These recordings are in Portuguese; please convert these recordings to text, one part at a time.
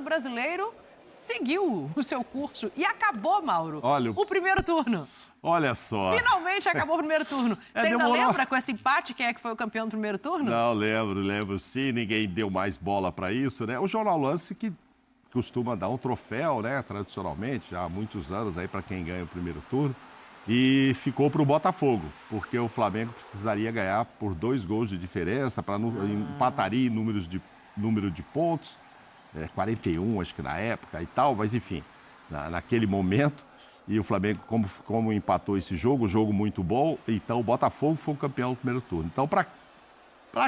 Campeonato Brasileiro seguiu o seu curso e acabou, Mauro. Olha, o primeiro turno. Olha só. Finalmente acabou o primeiro turno. Você ainda lembra com esse empate quem é que foi o campeão do primeiro turno? Não, lembro sim. Ninguém deu mais bola para isso, né? O Jornal Lance que costuma dar um troféu, né? Tradicionalmente, já há muitos anos aí para quem ganha o primeiro turno. E ficou para o Botafogo, porque o Flamengo precisaria ganhar por 2 gols de diferença, para empataria em número de pontos, 41 acho que na época e tal, mas enfim, naquele momento. E o Flamengo, como empatou esse jogo, muito bom, então o Botafogo foi o campeão do primeiro turno. Então, para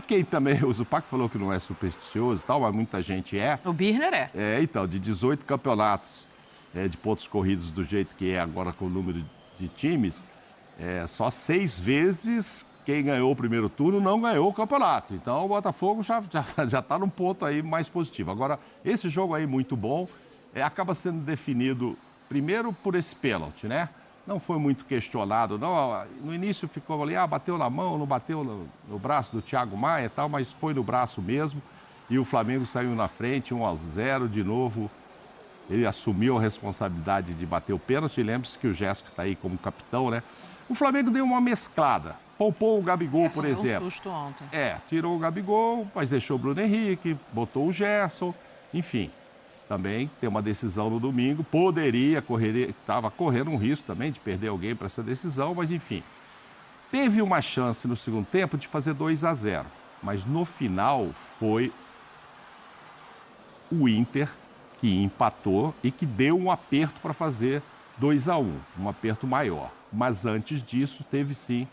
quem também usa, o Paco falou que não é supersticioso e tal, mas muita gente é. O Birner é. Então, de 18 campeonatos de pontos corridos do jeito que é agora com o número de times, só 6 vezes quem ganhou o primeiro turno não ganhou o campeonato. Então o Botafogo já está num ponto aí mais positivo. Agora, esse jogo aí muito bom, acaba sendo definido primeiro por esse pênalti, né? Não foi muito questionado, não. No início ficou ali, bateu na mão, não bateu no braço do Thiago Maia e tal, mas foi no braço mesmo. E o Flamengo saiu na frente, 1-0 de novo. Ele assumiu a responsabilidade de bater o pênalti. Lembre-se que o Jéssica está aí como capitão, né? O Flamengo deu uma mesclada. Poupou o Gabigol, por exemplo. Deu um susto ontem. Tirou o Gabigol, mas deixou o Bruno Henrique, botou o Gerson. Enfim, também tem uma decisão no domingo. Estava correndo um risco também de perder alguém para essa decisão, mas enfim. Teve uma chance no segundo tempo de fazer 2-0. Mas no final foi o Inter que empatou e que deu um aperto para fazer 2-1, um aperto maior. Mas antes disso, teve sim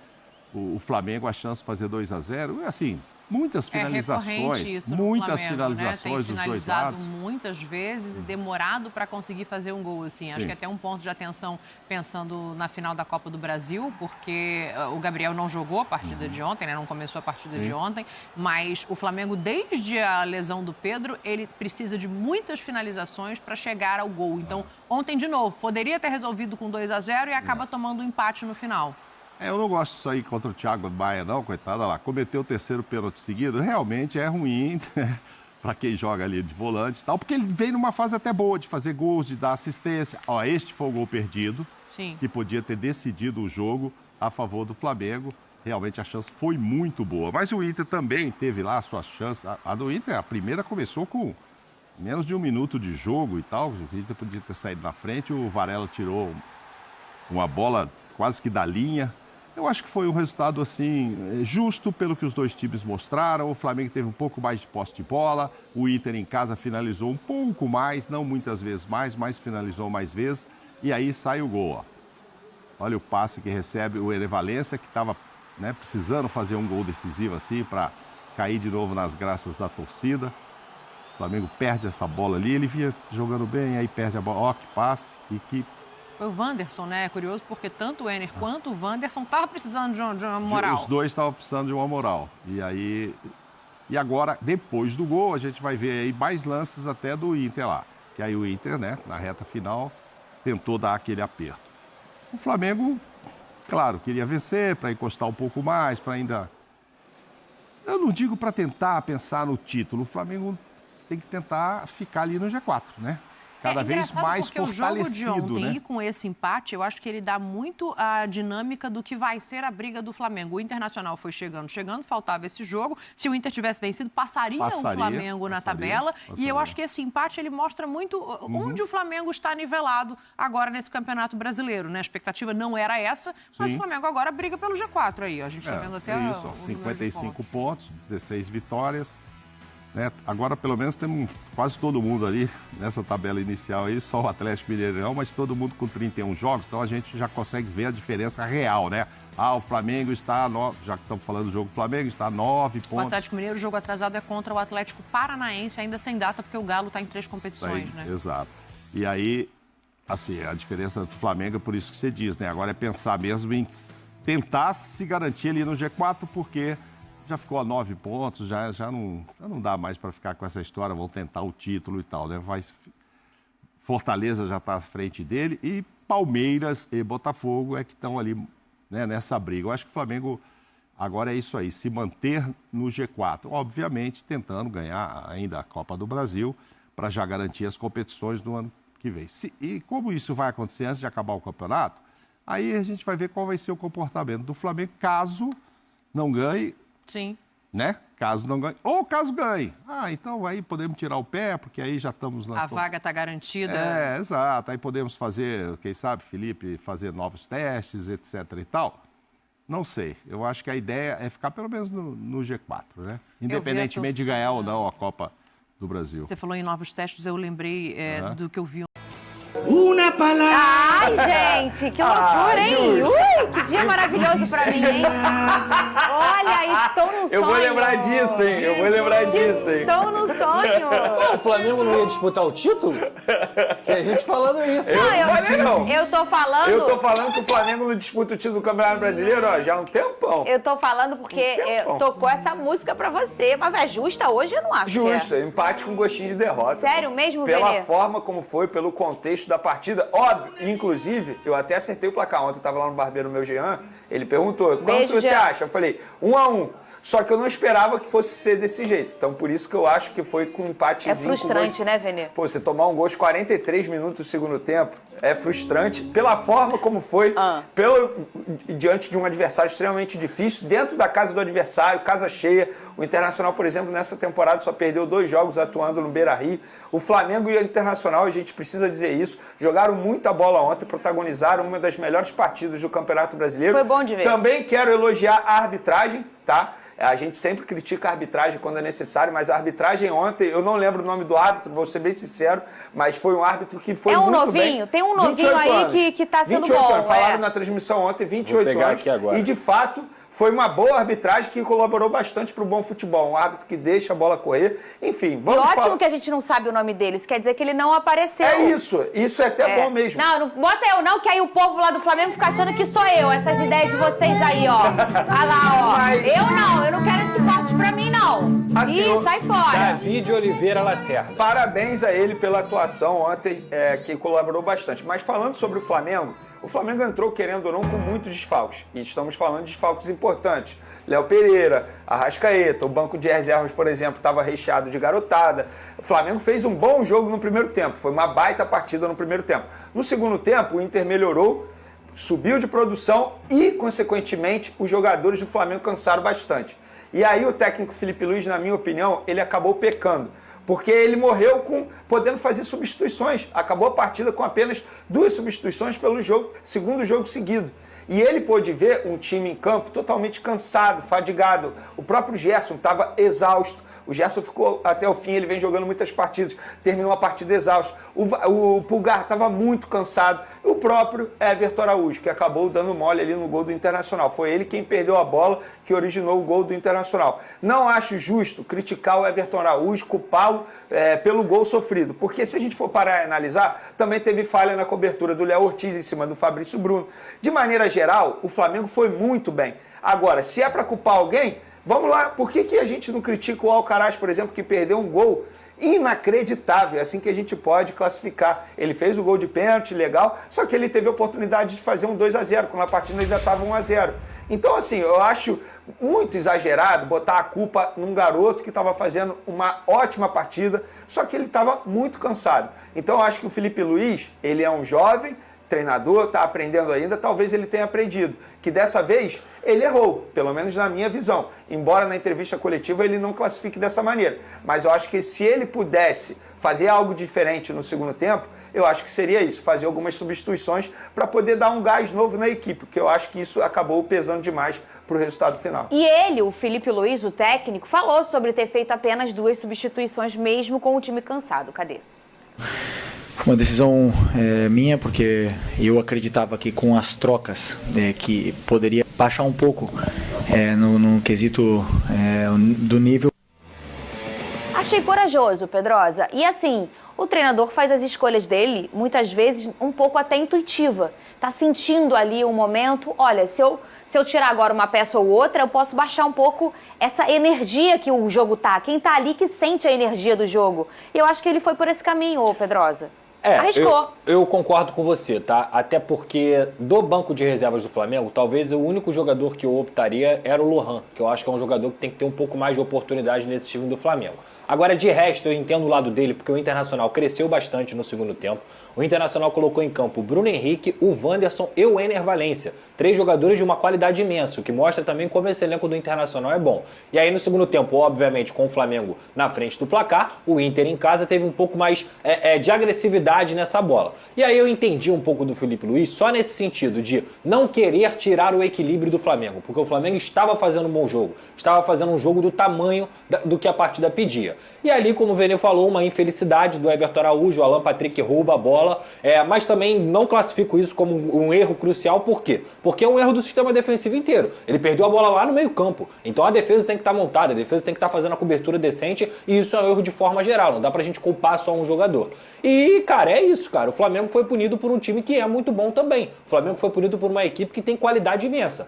o Flamengo a chance de fazer 2-0. Assim, muitas finalizações, isso muitas Flamengo, finalizações né? dos dois lados. Tem finalizado muitas vezes e demorado para conseguir fazer um gol, assim. Acho que até um ponto de atenção pensando na final da Copa do Brasil, porque o Gabriel não jogou a partida de ontem, né? Não começou a partida de ontem, mas o Flamengo, desde a lesão do Pedro, ele precisa de muitas finalizações para chegar ao gol. Então, ontem, de novo, poderia ter resolvido com 2-0 e acaba tomando um empate no final. Eu não gosto disso aí contra o Thiago Maia, não, coitado. Olha lá, cometeu o terceiro pênalti seguido. Realmente é ruim, né, para quem joga ali de volante e tal, porque ele vem numa fase até boa de fazer gols, de dar assistência. Este foi o gol perdido, que podia ter decidido o jogo a favor do Flamengo. Realmente a chance foi muito boa. Mas o Inter também teve lá a sua chance. A do Inter, a primeira começou com menos de 1 minuto de jogo e tal. O Inter podia ter saído na frente. O Varela tirou uma bola quase que da linha. Eu acho que foi um resultado, assim, justo pelo que os dois times mostraram. O Flamengo teve um pouco mais de posse de bola. O Inter em casa finalizou um pouco mais, não muitas vezes mais, mas finalizou mais vezes. E aí sai o gol, ó. Olha o passe que recebe o Ener Valencia, que estava, né, precisando fazer um gol decisivo, assim, para cair de novo nas graças da torcida. O Flamengo perde essa bola ali. Ele vinha jogando bem, aí perde a bola. Ó, que passe e que... Foi o Wanderson, né? É curioso porque tanto o Ener quanto o Wanderson estavam precisando de uma moral. Os dois estavam precisando de uma moral. E agora, depois do gol, a gente vai ver aí mais lances até do Inter lá. Que aí o Inter, né, na reta final, tentou dar aquele aperto. O Flamengo, claro, queria vencer para encostar um pouco mais, para ainda... Eu não digo para tentar pensar no título. O Flamengo tem que tentar ficar ali no G4, né? Cada vez mais fortalecido, o jogo de ontem, né? E com esse empate, eu acho que ele dá muito a dinâmica do que vai ser a briga do Flamengo. O Internacional foi chegando, faltava esse jogo. Se o Inter tivesse vencido, passaria o Flamengo na tabela. E eu acho que esse empate, ele mostra muito onde o Flamengo está nivelado agora nesse Campeonato Brasileiro, né? A expectativa não era essa, mas o Flamengo agora briga pelo G4 aí. A gente está vendo até isso, ó, 55 pontos, 16 vitórias. Né? Agora, pelo menos, temos quase todo mundo ali nessa tabela inicial aí, só o Atlético Mineiro não, mas todo mundo com 31 jogos, então a gente já consegue ver a diferença real, né? O Flamengo está, já que estamos falando do jogo do Flamengo, está a 9 pontos. O Atlético Mineiro, o jogo atrasado é contra o Atlético Paranaense, ainda sem data, porque o Galo está em 3 competições, né? Exato. E aí, assim, a diferença do Flamengo é por isso que você diz, né? Agora é pensar mesmo em tentar se garantir ali no G4, porque... já ficou a 9 pontos, já não dá mais para ficar com essa história, vou tentar o título e tal, né? Fortaleza já está à frente dele e Palmeiras e Botafogo é que estão ali, né, nessa briga. Eu acho que o Flamengo agora é isso aí, se manter no G4, obviamente tentando ganhar ainda a Copa do Brasil para já garantir as competições do ano que vem. E como isso vai acontecer antes de acabar o campeonato, aí a gente vai ver qual vai ser o comportamento do Flamengo caso não ganhe. Sim. Né? Caso não ganhe. Ou caso ganhe. Então aí podemos tirar o pé, porque aí já estamos na... A vaga está garantida. Exato. Aí podemos fazer, quem sabe, Felipe, fazer novos testes, etc. e tal. Não sei. Eu acho que a ideia é ficar pelo menos no G4, né? Independentemente de ganhar ou não a Copa do Brasil. Você falou em novos testes, eu lembrei do que eu vi. Uma palavra. Ai, gente, que loucura, hein? Ui, que dia maravilhoso pra mim, hein? Olha, estou no sonho. Eu vou lembrar disso, hein? Estou no sonho. O Flamengo não ia disputar o título? Tinha gente falando isso. Eu tô falando... Eu tô falando que o Flamengo não disputa o título do Campeonato Brasileiro, já há um tempão. Eu tô falando porque tocou essa música pra você. Mas é justa hoje? Eu não acho Justa, empate com gostinho de derrota. Sério mesmo, Pela Vene? forma como foi, pelo contexto da partida, óbvio, inclusive, eu até acertei o placar ontem, eu tava lá no barbeiro meu Jean, ele perguntou, quanto você acha? Eu falei, 1-1, só que eu não esperava que fosse ser desse jeito, então por isso que eu acho que foi com um empatezinho. É frustrante, né, Vene? Pô, você tomar um gol aos 43 minutos do segundo tempo, é frustrante pela forma como foi, diante de um adversário extremamente difícil, dentro da casa do adversário, casa cheia. O Internacional, por exemplo, nessa temporada só perdeu 2 jogos atuando no Beira-Rio. O Flamengo e o Internacional, a gente precisa dizer isso, jogaram muita bola ontem, protagonizaram uma das melhores partidas do Campeonato Brasileiro. Foi bom de ver. Também quero elogiar a arbitragem, tá? A gente sempre critica a arbitragem quando é necessário, mas a arbitragem ontem, eu não lembro o nome do árbitro, vou ser bem sincero, mas foi um árbitro que foi muito bem. Tem um novinho aí que tá sendo 28 bom. Anos. Falaram na transmissão ontem, 28 anos. Aqui agora. E de fato, foi uma boa arbitragem que colaborou bastante para o bom futebol. Um árbitro que deixa a bola correr. Enfim, vamos falar. E ótimo que a gente não sabe o nome dele, isso quer dizer que ele não apareceu. É isso é até bom mesmo. Não bota eu não, que aí o povo lá do Flamengo fica achando que sou eu. Essas ideias de vocês aí, ó. Olha lá, ó. Mas... Eu não quero esse corte pra mim, não. Assim, sai fora. David Oliveira Lacerda. Parabéns a ele pela atuação ontem, que colaborou bastante. Mas falando sobre o Flamengo entrou, querendo ou não, com muitos desfalques. E estamos falando de desfalques importantes. Léo Pereira, Arrascaeta, o banco de reservas, por exemplo, estava recheado de garotada. O Flamengo fez um bom jogo no primeiro tempo. Foi uma baita partida no primeiro tempo. No segundo tempo, o Inter melhorou, subiu de produção e, consequentemente, os jogadores do Flamengo cansaram bastante. E aí o técnico Felipe Luiz, na minha opinião, ele acabou pecando. Porque ele morreu podendo fazer substituições. Acabou a partida com apenas 2 substituições pelo segundo jogo seguido. E ele pôde ver um time em campo totalmente cansado, fadigado. O próprio Gerson estava exausto. O Gerson ficou até o fim, ele vem jogando muitas partidas, terminou a partida exausto. O Pulgar estava muito cansado. E o próprio Everton Araújo, que acabou dando mole ali no gol do Internacional. Foi ele quem perdeu a bola, que originou o gol do Internacional. Não acho justo criticar o Everton Araújo, culpá-lo pelo gol sofrido. Porque se a gente for parar e analisar, também teve falha na cobertura do Léo Ortiz em cima do Fabrício Bruno. De maneira geral, o Flamengo foi muito bem. Agora, se é para culpar alguém, vamos lá. Por que a gente não critica o Alcaraz, por exemplo, que perdeu um gol inacreditável, assim que a gente pode classificar. Ele fez o gol de pênalti, legal, só que ele teve a oportunidade de fazer um 2-0, quando a partida ainda estava 1-0. Então, assim, eu acho muito exagerado botar a culpa num garoto que estava fazendo uma ótima partida, só que ele estava muito cansado. Então, eu acho que o Felipe Luiz, ele é um jovem treinador, está aprendendo ainda, talvez ele tenha aprendido, que dessa vez ele errou, pelo menos na minha visão, embora na entrevista coletiva ele não classifique dessa maneira, mas eu acho que se ele pudesse fazer algo diferente no segundo tempo, eu acho que seria isso, fazer algumas substituições para poder dar um gás novo na equipe, porque eu acho que isso acabou pesando demais para o resultado final. E ele, o Felipe Luiz, o técnico, falou sobre ter feito apenas 2 substituições mesmo com o time cansado. Cadê? Uma decisão minha, porque eu acreditava que com as trocas que poderia baixar um pouco no quesito do nível. Achei corajoso, Pedrosa. E assim, o treinador faz as escolhas dele, muitas vezes um pouco até intuitiva. Tá sentindo ali um momento, olha, se eu tirar agora uma peça ou outra, eu posso baixar um pouco essa energia que o jogo tá. Quem tá ali que sente a energia do jogo. E eu acho que ele foi por esse caminho, ô Pedrosa. Arriscou. Eu concordo com você, tá? Até porque do banco de reservas do Flamengo, talvez o único jogador que eu optaria era o Lohan, que eu acho que é um jogador que tem que ter um pouco mais de oportunidade nesse time do Flamengo. Agora, de resto, eu entendo o lado dele, porque o Internacional cresceu bastante no segundo tempo. O Internacional colocou em campo o Bruno Henrique, o Wanderson e o Ener Valencia. 3 jogadores de uma qualidade imensa, o que mostra também como esse elenco do Internacional é bom. E aí, no segundo tempo, obviamente, com o Flamengo na frente do placar, o Inter em casa teve um pouco mais de agressividade nessa bola. E aí eu entendi um pouco do Felipe Luiz só nesse sentido de não querer tirar o equilíbrio do Flamengo, porque o Flamengo estava fazendo um bom jogo, estava fazendo um jogo do tamanho do que a partida pedia. E ali, como o Vene falou, uma infelicidade do Everton Araújo, o Alan Patrick rouba a bola, mas também não classifico isso como um erro crucial, por quê? Porque é um erro do sistema defensivo inteiro. Ele perdeu a bola lá no meio campo, então a defesa tem que estar montada, a defesa tem que estar fazendo a cobertura decente, e isso é um erro de forma geral, não dá pra gente culpar só um jogador. E, cara, é isso, cara, o Flamengo foi punido por um time que é muito bom também. O Flamengo foi punido por uma equipe que tem qualidade imensa.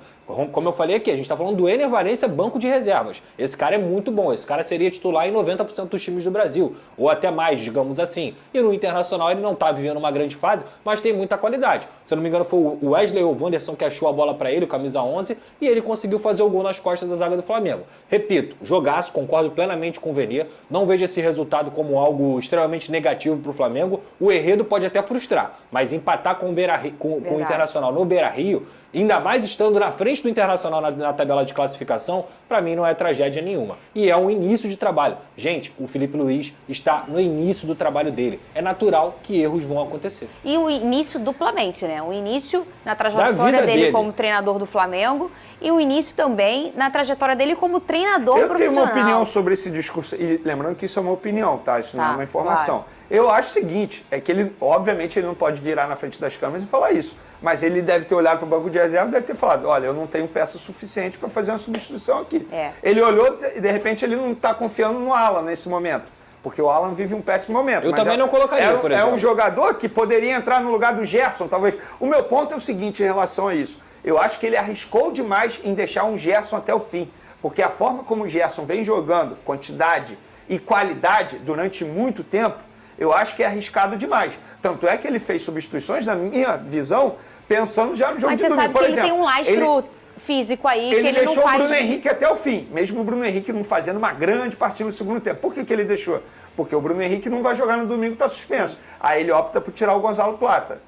Como eu falei aqui, a gente tá falando do Ener Valencia, banco de reservas. Esse cara é muito bom, esse cara seria titular em 90% dos times do Brasil, ou até mais, digamos assim. E no Internacional ele não tá vivendo uma grande fase, mas tem muita qualidade. Se eu não me engano foi o Wesley ou o Wanderson que achou a bola pra ele, o camisa 11, e ele conseguiu fazer o gol nas costas da zaga do Flamengo. Repito, jogaço, concordo plenamente com o Vene, não vejo esse resultado como algo extremamente negativo pro Flamengo. O enredo pode até frustrar, mas empatar com o Internacional no Beira-Rio, ainda mais estando na frente do Internacional na tabela de classificação, para mim não é tragédia nenhuma. E é um início de trabalho. Gente, o Felipe Luiz está no início do trabalho dele. É natural que erros vão acontecer. E o início duplamente, né? O início na trajetória dele como treinador do Flamengo e o início também na trajetória dele como treinador profissional. Eu tenho uma opinião sobre esse discurso. E lembrando que isso é uma opinião, tá? Isso não é uma informação. Claro. Eu acho o seguinte, é que ele, obviamente, ele não pode virar na frente das câmeras e falar isso. Mas ele deve ter olhado para o banco de reserva e deve ter falado, olha, eu não tenho peça suficiente para fazer uma substituição aqui. Ele olhou e, de repente, ele não está confiando no Alan nesse momento. Porque o Alan vive um péssimo momento. Eu também não colocaria, por exemplo. É um jogador que poderia entrar no lugar do Gerson, talvez. O meu ponto é o seguinte em relação a isso. Eu acho que ele arriscou demais em deixar um Gerson até o fim. Porque a forma como o Gerson vem jogando, quantidade e qualidade durante muito tempo, eu acho que é arriscado demais. Tanto é que ele fez substituições, na minha visão, pensando já no jogo de domingo. Mas você sabe que ele tem um lastro físico aí que ele não faz... Ele deixou o Bruno Henrique até o fim, mesmo o Bruno Henrique não fazendo uma grande partida no segundo tempo. Por que ele deixou? Porque o Bruno Henrique não vai jogar no domingo, está suspenso. Aí ele opta por tirar o Gonzalo Plata.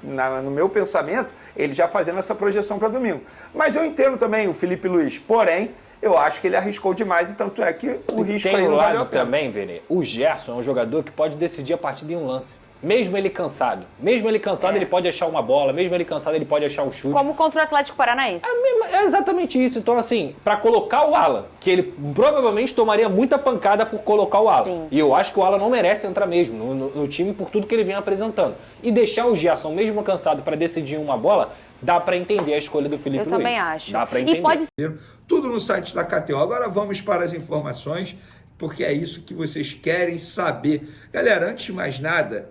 No meu pensamento, ele já fazendo essa projeção para domingo. Mas eu entendo também o Felipe Luiz, porém, eu acho que ele arriscou demais e tanto é que o risco aí não valeu a pena. Também, Vene, o Gerson é um jogador que pode decidir a partida em um lance. Mesmo ele cansado. Mesmo ele cansado, ele pode achar uma bola. Mesmo ele cansado, ele pode achar um chute. Como contra o Atlético Paranaense. É exatamente isso. Então, assim, pra colocar o Alan, que ele provavelmente tomaria muita pancada por colocar o Alan. Sim. E eu acho que o Alan não merece entrar mesmo no time por tudo que ele vem apresentando. E deixar o Gerson, mesmo cansado, pra decidir uma bola, dá pra entender a escolha do Felipe Luiz. Eu também acho. Dá pra entender. E pode... Tudo no site da KTO. Agora vamos para as informações, porque é isso que vocês querem saber. Galera, antes de mais nada,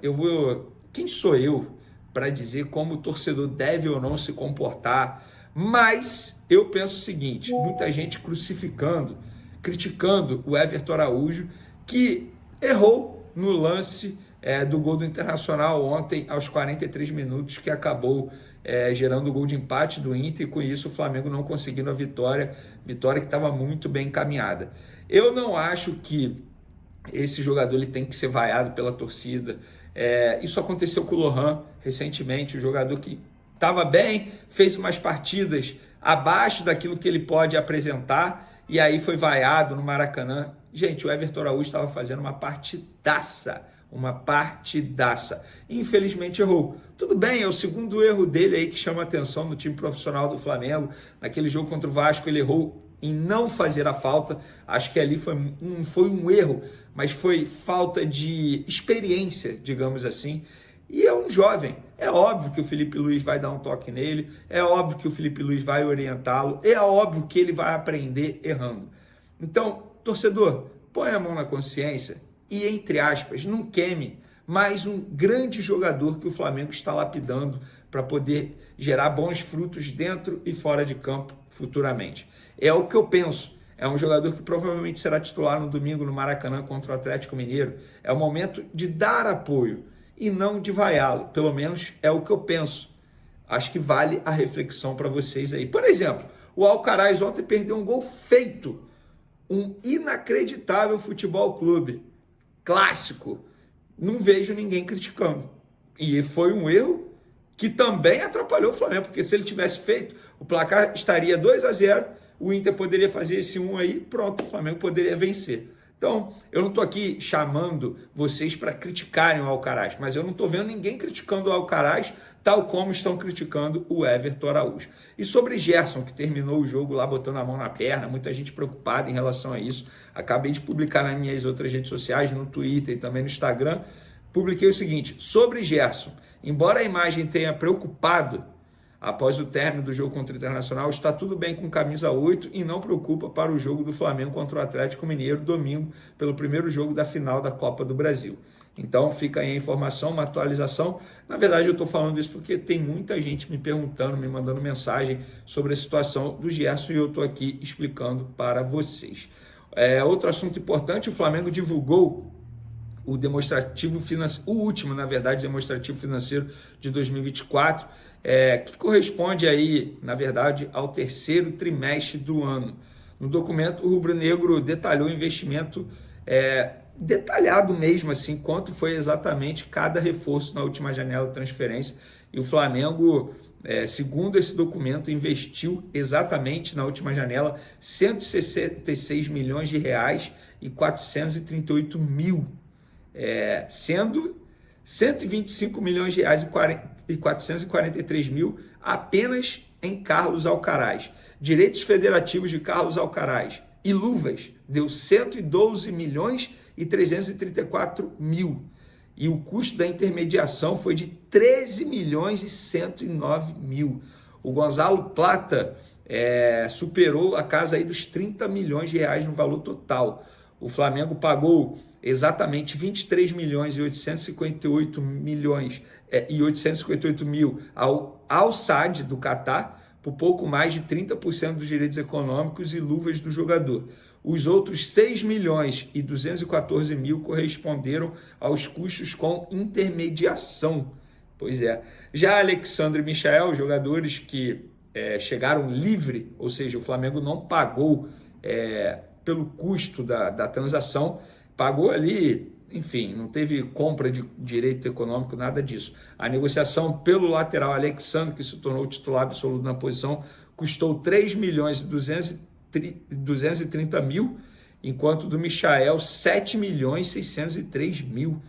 quem sou eu para dizer como o torcedor deve ou não se comportar? Mas eu penso o seguinte, muita gente criticando o Everton Araújo, que errou no lance do gol do Internacional ontem, aos 43 minutos, que acabou gerando o gol de empate do Inter, e com isso o Flamengo não conseguindo a vitória que estava muito bem encaminhada. Eu não acho que esse jogador ele tem que ser vaiado pela torcida. Isso aconteceu com o Lohan recentemente, um jogador que estava bem, fez umas partidas abaixo daquilo que ele pode apresentar, e aí foi vaiado no Maracanã. Gente, o Everton Araújo estava fazendo uma partidaça. Infelizmente errou. Tudo bem, é o segundo erro dele aí que chama a atenção no time profissional do Flamengo. Naquele jogo contra o Vasco ele errou em não fazer a falta. Acho que ali foi um erro, mas foi falta de experiência, digamos assim. E é um jovem. É óbvio que o Felipe Luiz vai dar um toque nele, é óbvio que o Felipe Luiz vai orientá-lo, é óbvio que ele vai aprender errando. Então, torcedor, põe a mão na consciência e, entre aspas, não queime mais um grande jogador que o Flamengo está lapidando para poder gerar bons frutos dentro e fora de campo futuramente. É o que eu penso. É um jogador que provavelmente será titular no domingo no Maracanã contra o Atlético Mineiro. É o momento de dar apoio. e não de vaiá-lo. Pelo menos é o que eu penso. Acho que vale a reflexão para vocês aí. Por exemplo, o Alcaraz ontem perdeu um gol feito. Um inacreditável Futebol Clube. Clássico. Não vejo ninguém criticando. E foi um erro que também atrapalhou o Flamengo, porque se ele tivesse feito, o placar estaria 2-0, o Inter poderia fazer esse 1 aí, pronto, o Flamengo poderia vencer. Então, eu não estou aqui chamando vocês para criticarem o Alcaraz, mas eu não estou vendo ninguém criticando o Alcaraz, tal como estão criticando o Everton Araújo. E sobre Gerson, que terminou o jogo lá botando a mão na perna, muita gente preocupada em relação a isso. Acabei de publicar nas minhas outras redes sociais, no Twitter e também no Instagram, publiquei o seguinte: sobre Gerson, embora a imagem tenha preocupado após o término do jogo contra o Internacional, está tudo bem com camisa 8 e não preocupa para o jogo do Flamengo contra o Atlético Mineiro, domingo, pelo primeiro jogo da final da Copa do Brasil. Então fica aí a informação, uma atualização. Na verdade eu estou falando isso porque tem muita gente me perguntando, me mandando mensagem sobre a situação do Gerson e eu estou aqui explicando para vocês. Outro assunto importante, o Flamengo divulgou o demonstrativo financeiro, o último, na verdade, demonstrativo financeiro de 2024, que corresponde aí, na verdade, ao terceiro trimestre do ano. No documento, o rubro-negro detalhou o investimento detalhado mesmo, assim, quanto foi exatamente cada reforço na última janela de transferência. E o Flamengo, segundo esse documento, investiu exatamente na última janela 166 milhões de reais e 438 mil, sendo 125 milhões de reais e 443 mil apenas em Carlos Alcaraz. Direitos federativos de Carlos Alcaraz e luvas deu 112 milhões e 334 mil. E o custo da intermediação foi de 13 milhões e 109 mil. O Gonzalo Plata superou a casa aí dos 30 milhões de reais no valor total. O Flamengo pagou exatamente 23 milhões e 858 milhões e 858 mil ao SAD do Catar, por pouco mais de 30% dos direitos econômicos e luvas do jogador. Os outros 6 milhões e 214 mil corresponderam aos custos com intermediação. Pois é. Já Alexandre e Michael, jogadores que chegaram livre, ou seja, o Flamengo não pagou pelo custo da transação, pagou ali, enfim, não teve compra de direito econômico, nada disso. A negociação pelo lateral Alexandre, que se tornou titular absoluto na posição, custou 3 milhões e 230 mil, enquanto do Michael 7 milhões e 603 mil.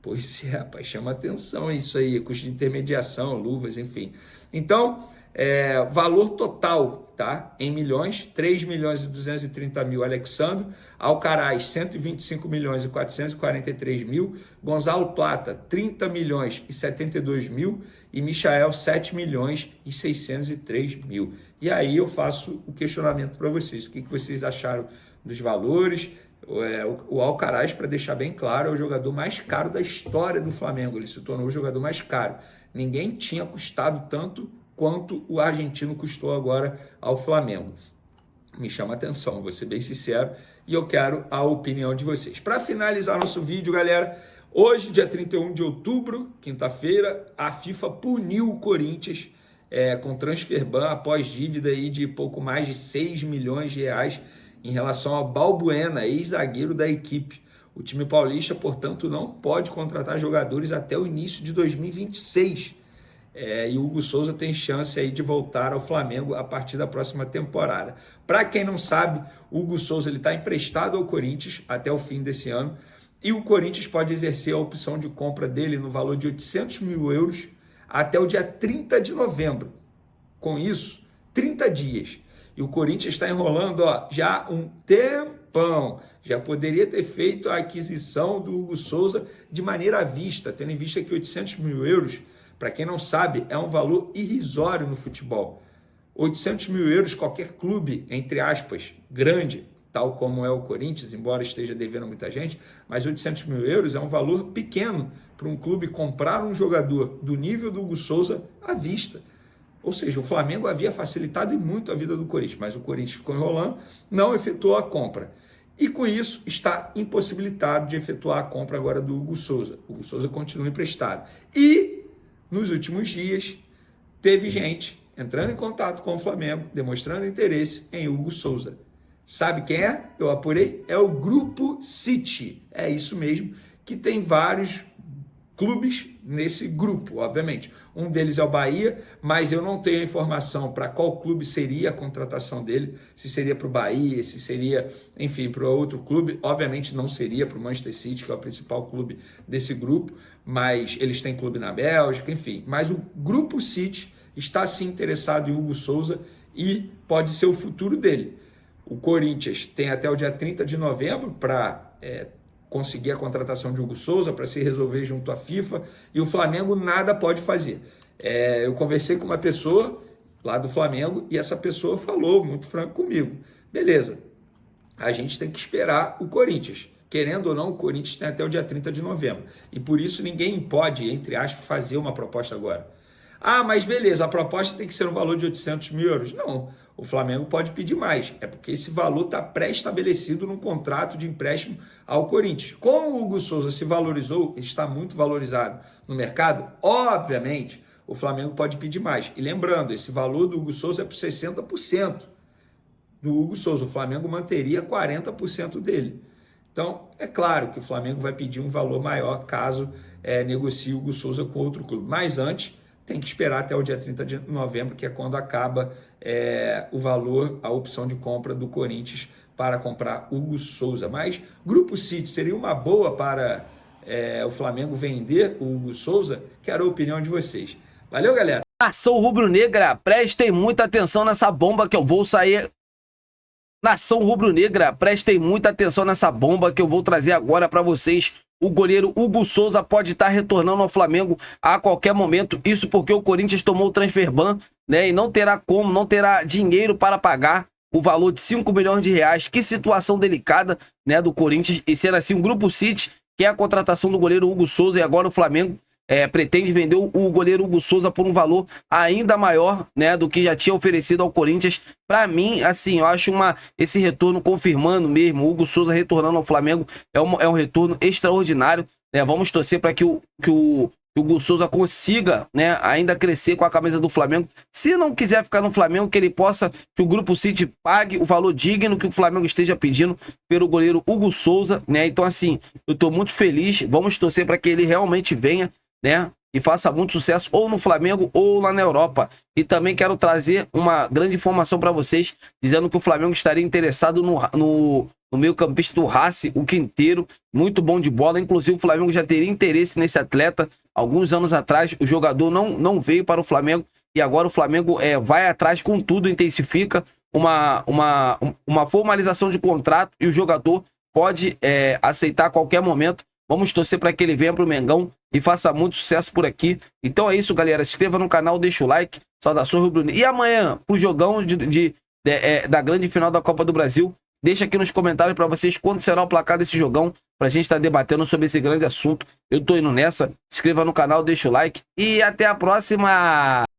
Pois rapaz, chama atenção isso aí, custo de intermediação, luvas, enfim. Então, valor total, tá? Em milhões, 3 milhões e 230 mil Alexandre, Alcaraz 125 milhões e 443 mil, Gonzalo Plata 30 milhões e 72 mil e Michael 7 milhões e 603 mil. E aí eu faço o questionamento para vocês, o que vocês acharam dos valores? O Alcaraz, para deixar bem claro, é o jogador mais caro da história do Flamengo, ele se tornou o jogador mais caro. Ninguém tinha custado tanto quanto o argentino custou agora ao Flamengo. Me chama a atenção, vou ser bem sincero, e eu quero a opinião de vocês. Para finalizar nosso vídeo, galera, hoje, dia 31 de outubro, quinta-feira, a FIFA puniu o Corinthians com transfer ban após dívida aí de pouco mais de 6 milhões de reais em relação ao Balbuena, ex-zagueiro da equipe. O time paulista, portanto, não pode contratar jogadores até o início de 2026. E o Hugo Souza tem chance aí de voltar ao Flamengo a partir da próxima temporada. Para quem não sabe, o Hugo Souza está emprestado ao Corinthians até o fim desse ano e o Corinthians pode exercer a opção de compra dele no valor de 800 mil euros até o dia 30 de novembro. Com isso, 30 dias. E o Corinthians está enrolando já um tempão. Já poderia ter feito a aquisição do Hugo Souza de maneira à vista, tendo em vista que 800 mil euros, para quem não sabe, é um valor irrisório no futebol. 800 mil euros, qualquer clube, entre aspas, grande, tal como é o Corinthians, embora esteja devendo muita gente, mas 800 mil euros é um valor pequeno para um clube comprar um jogador do nível do Hugo Souza à vista. Ou seja, o Flamengo havia facilitado muito a vida do Corinthians, mas o Corinthians ficou enrolando, não efetuou a compra. E com isso está impossibilitado de efetuar a compra agora do Hugo Souza. O Hugo Souza continua emprestado. E nos últimos dias teve gente entrando em contato com o Flamengo, demonstrando interesse em Hugo Souza. Sabe quem é? Eu apurei. É o Grupo City. É isso mesmo, que tem vários clubes nesse grupo, obviamente. Um deles é o Bahia, mas eu não tenho informação para qual clube seria a contratação dele, se seria para o Bahia, se seria, enfim, para outro clube. Obviamente não seria para o Manchester City, que é o principal clube desse grupo, mas eles têm clube na Bélgica, enfim. Mas o Grupo City está sim interessado em Hugo Souza e pode ser o futuro dele. O Corinthians tem até o dia 30 de novembro para conseguir a contratação de Hugo Souza, para se resolver junto à FIFA, e o Flamengo nada pode fazer. Eu conversei com uma pessoa lá do Flamengo e essa pessoa falou muito franco comigo. Beleza, a gente tem que esperar o Corinthians. Querendo ou não, o Corinthians tem até o dia 30 de novembro. E por isso ninguém pode, entre aspas, fazer uma proposta agora. Ah, mas beleza, a proposta tem que ser um valor de 800 mil euros. Não, o Flamengo pode pedir mais. É porque esse valor está pré-estabelecido num contrato de empréstimo ao Corinthians. Como o Hugo Souza se valorizou, está muito valorizado no mercado, obviamente, o Flamengo pode pedir mais. E lembrando, esse valor do Hugo Souza é por 60% do Hugo Souza. O Flamengo manteria 40% dele. Então, é claro que o Flamengo vai pedir um valor maior caso negocie o Hugo Souza com outro clube. Mas antes, tem que esperar até o dia 30 de novembro, que é quando acaba o valor, a opção de compra do Corinthians para comprar Hugo Souza. Mas Grupo City seria uma boa para o Flamengo vender o Hugo Souza? Quero a opinião de vocês. Valeu, galera! Nação rubro-negra, prestem muita atenção nessa bomba que eu vou sair... Nação rubro-negra, prestem muita atenção nessa bomba que eu vou trazer agora para vocês. O goleiro Hugo Souza pode estar retornando ao Flamengo a qualquer momento. Isso porque o Corinthians tomou o transfer ban, né? E não terá dinheiro para pagar o valor de 5 milhões de reais. Que situação delicada, né, do Corinthians. E sendo assim, o Grupo City quer a contratação do goleiro Hugo Souza e agora o Flamengo pretende vender o goleiro Hugo Souza por um valor ainda maior, né, do que já tinha oferecido ao Corinthians. Para mim, assim, eu acho esse retorno confirmando mesmo, o Hugo Souza retornando ao Flamengo é um retorno extraordinário, né? Vamos torcer para que o Hugo Souza consiga, né, ainda crescer com a camisa do Flamengo. Se não quiser ficar no Flamengo, que o Grupo City pague o valor digno que o Flamengo esteja pedindo pelo goleiro Hugo Souza, né? Então, assim, eu tô muito feliz. Vamos torcer para que ele realmente venha, né, e faça muito sucesso ou no Flamengo ou lá na Europa. E também quero trazer uma grande informação para vocês, dizendo que o Flamengo estaria interessado no meio-campista do Racing, o Quinteiro, muito bom de bola. Inclusive o Flamengo já teria interesse nesse atleta. Alguns anos atrás o jogador não veio para o Flamengo e agora o Flamengo vai atrás com tudo, intensifica uma formalização de contrato e o jogador pode aceitar a qualquer momento. Vamos torcer para que ele venha para o Mengão e faça muito sucesso por aqui. Então é isso, galera. Se inscreva no canal, deixa o like. Saudações rubro-negras. E amanhã, pro jogão da grande final da Copa do Brasil, deixa aqui nos comentários para vocês quando será o placar desse jogão, pra gente estar debatendo sobre esse grande assunto. Eu tô indo nessa. Se inscreva no canal, deixa o like e até a próxima!